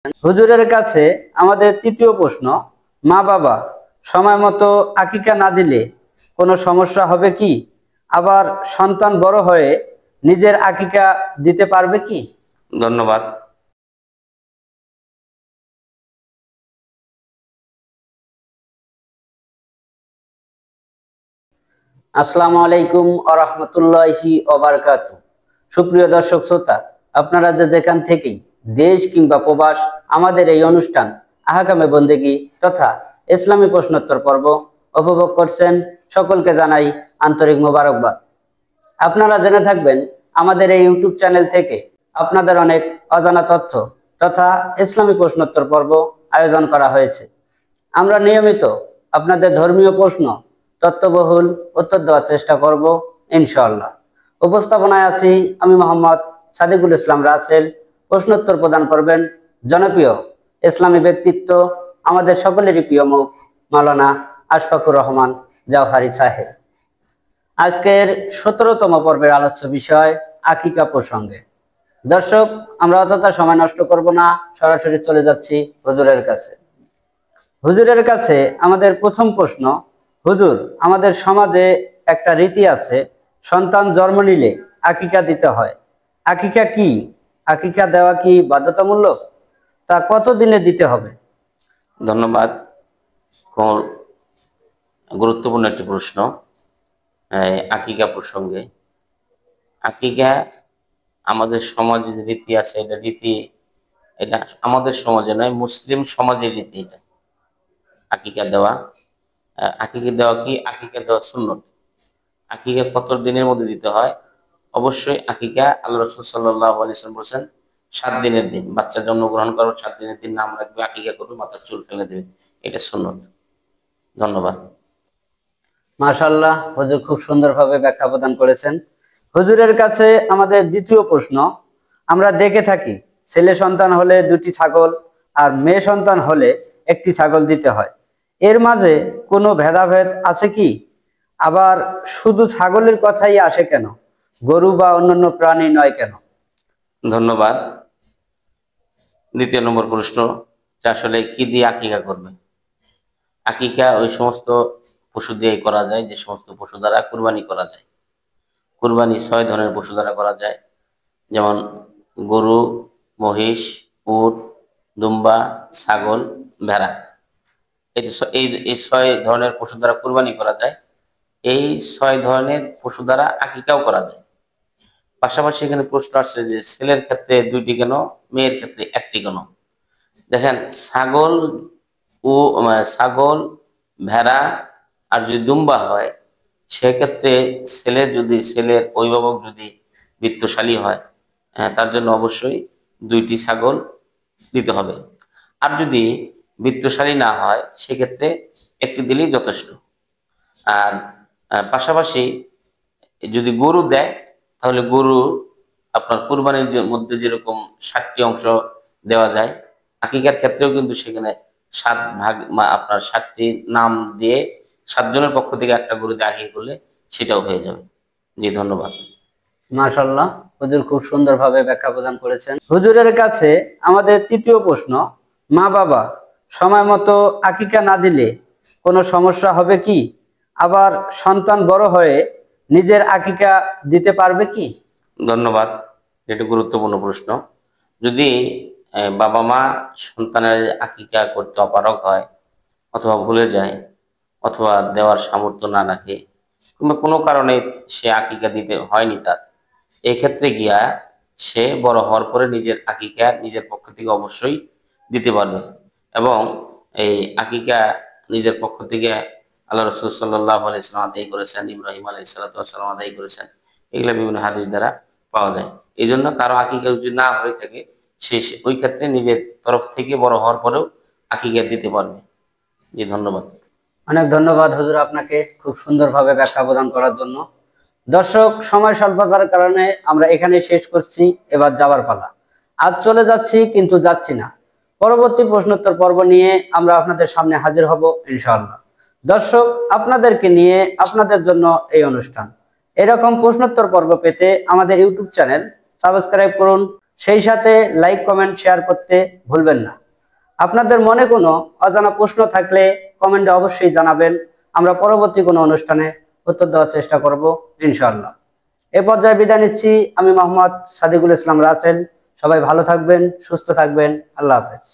হুজুরের কাছে আমাদের তৃতীয় প্রশ্ন, মা বাবা সময় মতো আকিকা না দিলে কোনো সমস্যা হবে কি? আবার সন্তান বড় হয়ে নিজের আকিকা দিতে পারবে কি? ধন্যবাদ। আসসালামু আলাইকুম ওয়া রাহমাতুল্লাহি ওয়া বারাকাতুহু। সুপ্রিয় দর্শক শ্রোতা, আপনারা যেখান থেকেই দেশ কিংবা প্রবাস আমাদের এই অনুষ্ঠান আহকামে বন্দেগী তথা ইসলামী প্রশ্নোত্তর পর্ব উপভোগ করছেন, সকলকে জানাই আন্তরিক মোবারকবাদ। আপনারা জেনে থাকবেন আমাদের এই ইউটিউব চ্যানেল থেকে আপনাদের অনেক অজানা তথ্য তথা ইসলামী প্রশ্নোত্তর পর্ব আয়োজন করা হয়েছে। আমরা নিয়মিত আপনাদের ধর্মীয় প্রশ্ন তথ্যবহুল উত্তর দেওয়ার চেষ্টা করব ইনশাআল্লাহ। উপস্থাপনায় আছি আমি মোহাম্মদ সাদিকুল ইসলাম রাসেল। প্রশ্নোত্তর প্রদান করবেন জনপ্রিয় ইসলামী ব্যক্তিত্ব, আমাদের সকলেরই প্রিয় মুখ মাওলানা আশফাকুর রহমান জাওহারি সাহেব। আজকের 17তম পর্বের আলোচ্য বিষয় আকিকা প্রসঙ্গে। দর্শক, আমরা অযথা সময় নষ্ট করব না, সরাসরি চলে যাচ্ছি হুজুরের কাছে। হুজুরের কাছে আমাদের প্রথম প্রশ্ন, হুজুর, আমাদের সমাজে একটা রীতি আছে, সন্তান জন্ম নিলে আকিকা দিতে হয়। আকিকা কি? আকিকা দেওয়া কি বাধ্যতামূলক? তা কত দিনে দিতে হবে? ধন্যবাদ। গুরুত্বপূর্ণ একটি প্রশ্ন। আকিকা প্রসঙ্গে, আকিকা আমাদের সমাজে যে রীতি আছে, এটা আমাদের সমাজে নয়, মুসলিম সমাজের রীতি। এটা আকিকা দেওয়া। আকিকা দেওয়া সুন্নত। আকিকা কত দিনের মধ্যে দিতে হয়? অবশ্যই আকিকা আল্লাহ রাসূল সাল্লাল্লাহু আলাইহি ওয়াসাল্লাম বলেছেন 7 দিনের দিন। বাচ্চা জন্মগ্রহণ করার 7 দিনের দিন নাম রাখবে, আকিকা করবে, মাথার চুল ফেলে দেবে, এটা সুন্নত। ধন্যবাদ। মাশাআল্লাহ, হুজুর খুব সুন্দরভাবে ব্যাখ্যা প্রদান করেছেন। হুজুরের কাছে আমাদের দ্বিতীয় প্রশ্ন, আমরা দেখে থাকি ছেলে সন্তান হলে 2টি ছাগল আর মেয়ে সন্তান হলে 1টি ছাগল দিতে হয়। এর মাঝে কোনো ভেদাভেদ আছে কি? আবার শুধু ছাগলের কথাই আসে কেন, গরু বা অন্যান্য প্রাণী নয় কেন? ধন্যবাদ। দ্বিতীয় নম্বর প্রশ্ন, যে আসলে কি দিয়ে আকিকা করবে। আকিকা ওই সমস্ত পশু দিয়ে করা যায় যে সমস্ত পশু দ্বারা কুরবানি করা যায়। কুরবানি 6 ধরনের পশু দ্বারা করা যায়, যেমন গরু, মহিষ, উট, দুম্বা, ছাগল, ভেড়া। এই 6 ধরনের পশু দ্বারা কুরবানি করা যায়। এই 6 ধরনের পশু দ্বারা আকিকাও করা যায়। পাশাপাশি এখানে প্রশ্ন আসছে যে ছেলের ক্ষেত্রে 2টি কেন, মেয়ের ক্ষেত্রে 1টি কেন? দেখেন, ছাগল, ভেড়া আর যদি দুম্বা হয়, সেক্ষেত্রে ছেলের অভিভাবক যদি বিত্তশালী হয়, তার জন্য অবশ্যই 2টি ছাগল দিতে হবে। আর যদি বিত্তশালী না হয়, সেক্ষেত্রে 1টি দিলেই যথেষ্ট। আর পাশাপাশি যদি গরু দেয়, তাহলে গরু আপনার কুরবানির মধ্যে যেরকম 7টি অংশ দেওয়া যায়, আকিকার ক্ষেত্রেও কিন্তু সেখানে 7 ভাগ, আপনার 7টি নাম দিয়ে 7 জনের পক্ষ থেকে একটা গরু দিয়ে আকিকা করলে সেটাও হয়ে যাবে। জি, ধন্যবাদ। মাশাআল্লাহ, হুজুর খুব সুন্দরভাবে ব্যাখ্যা প্রদান করেছেন। হুজুরের কাছে আমাদের তৃতীয় প্রশ্ন, মা বাবা সময় মতো আকিকা না দিলে কোনো সমস্যা হবে কি? আবার সন্তান বড় হয়ে নিজের আকিকা দিতে পারবে কি? ধন্যবাদ। এটা গুরুত্বপূর্ণ প্রশ্ন। যদি বাবা মা সন্তানের আকিকা করতে অপারগ হয়, অথবা ভুলে যায়, অথবা দেওয়ার সামর্থ্য না রাখে, কিংবা কোনো কারণে সে আকিকা দিতে হয়নি তার, এই ক্ষেত্রে গিয়া সে বড় হওয়ার পরে নিজের আকিকা নিজের পক্ষ থেকে অবশ্যই দিতে পারবে। এবং এই আকিকা নিজের পক্ষ থেকে আল্লাহ রাসূল সাল্লাল্লাহু আলাইহি ওয়াসাল্লাম আদায় করেছেন, ইব্রাহিম আলাইহিস সালাম আদায় করেছেন। এগুলো বিভিন্ন হাদিস দ্বারা পাওয়া যায়। এই জন্য কারো আকিকা যদি না হয়ে থাকে, সে ওই ক্ষেত্রে নিজের তরফ থেকে বড় হওয়ার পরেও আকিকা দিতে পারবে। জি, ধন্যবাদ। অনেক ধন্যবাদ হুজুর আপনাকে খুব সুন্দরভাবে ব্যাখ্যা প্রদান করার জন্য। দর্শক, সময় স্বল্পতার কারণে আমরা এখানে শেষ করছি, এবার যাবার পালা। আজ চলে যাচ্ছি কিন্তু যাচ্ছি না, পরবর্তী প্রশ্নোত্তর পর্ব নিয়ে আমরা আপনাদের সামনে হাজির হব ইনশাআল্লাহ। দর্শক, আপনাদেরকে নিয়ে আপনাদের জন্য এই অনুষ্ঠান। এরকম প্রশ্নোত্তর পর্ব পেতে আমাদের ইউটিউব চ্যানেল সাবস্ক্রাইব করুন, সেই সাথে লাইক কমেন্ট শেয়ার করতে ভুলবেন না। আপনাদের মনে কোনো অজানা প্রশ্ন থাকলে কমেন্টে অবশ্যই জানাবেন, আমরা পরবর্তী কোনো অনুষ্ঠানে উত্তর দেওয়ার চেষ্টা করব ইনশাআল্লাহ। এ পর্যায়ে বিদায় নিচ্ছি, আমি মোহাম্মদ সাদিকুল ইসলাম রাসেল। সবাই ভালো থাকবেন, সুস্থ থাকবেন। আল্লাহ হাফেজ।